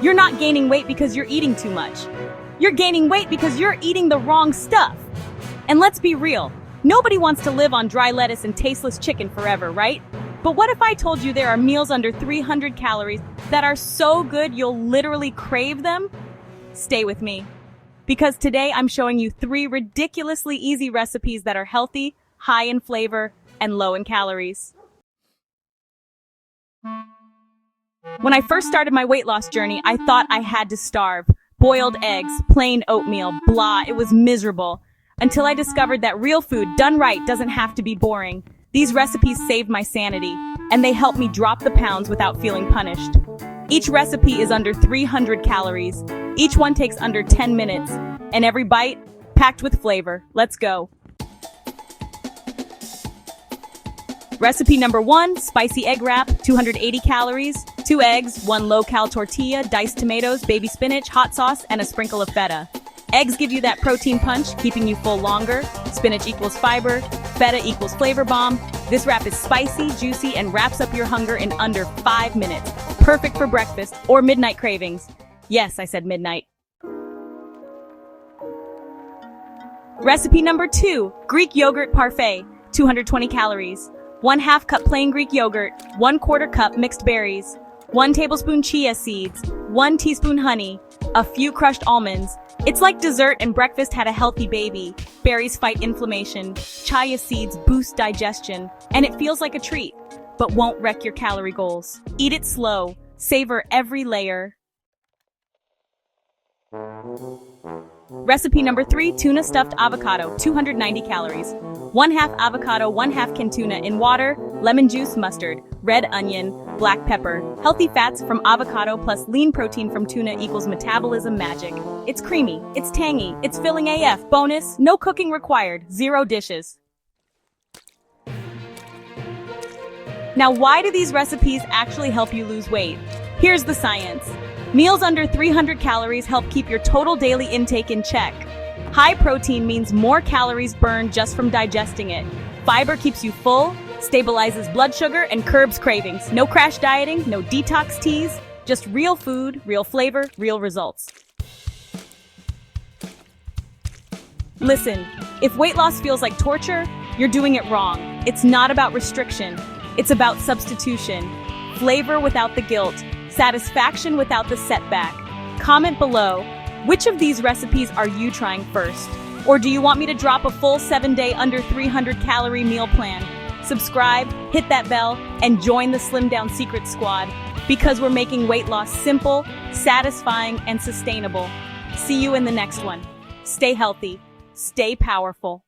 You're not gaining weight because you're eating too much. You're gaining weight because you're eating the wrong stuff. And let's be real, nobody wants to live on dry lettuce and tasteless chicken forever, right? But what if I told you there are meals under 300 calories that are so good you'll literally crave them? Stay with me. Because today I'm showing you 3 ridiculously easy recipes that are healthy, high in flavor, and low in calories. When I first started my weight loss journey, I thought I had to starve. Boiled eggs, plain oatmeal, blah, it was miserable. Until I discovered that real food done right doesn't have to be boring. These recipes saved my sanity, and they helped me drop the pounds without feeling punished. Each recipe is under 300 calories. Each one takes under 10 minutes, and every bite packed with flavor. Let's go. Recipe number 1, spicy egg wrap, 280 calories, 2 eggs, 1 low-cal tortilla, diced tomatoes, baby spinach, hot sauce, and a sprinkle of feta. Eggs give you that protein punch, keeping you full longer. Spinach equals fiber. Feta equals flavor bomb. This wrap is spicy, juicy, and wraps up your hunger in under 5 minutes. Perfect for breakfast or midnight cravings. Yes, I said midnight. Recipe number 2, Greek yogurt parfait, 220 calories. 1/2 cup plain Greek yogurt, 1/4 cup mixed berries, 1 tablespoon chia seeds, 1 teaspoon honey, a few crushed almonds. It's like dessert and breakfast had a healthy baby. Berries fight inflammation, chia seeds boost digestion, and it feels like a treat, but won't wreck your calorie goals. Eat it slow, savor every layer. Recipe number 3, tuna-stuffed avocado, 290 calories. 1/2 avocado, 1/2 can tuna in water, lemon juice, mustard, red onion, black pepper. Healthy fats from avocado plus lean protein from tuna equals metabolism magic. It's creamy, it's tangy, it's filling AF. Bonus, no cooking required, 0 dishes. Now, why do these recipes actually help you lose weight? Here's the science. Meals under 300 calories help keep your total daily intake in check. High protein means more calories burned just from digesting it. Fiber keeps you full, stabilizes blood sugar, and curbs cravings. No crash dieting, no detox teas, just real food, real flavor, real results. Listen, if weight loss feels like torture, you're doing it wrong. It's not about restriction. It's about substitution. Flavor without the guilt. Satisfaction without the setback. Comment below, which of these recipes are you trying first? Or do you want me to drop a full 7-day under 300 calorie meal plan? Subscribe, hit that bell, and join the Slim Down Secret Squad, because we're making weight loss simple, satisfying, and sustainable. See you in the next one. Stay healthy, stay powerful.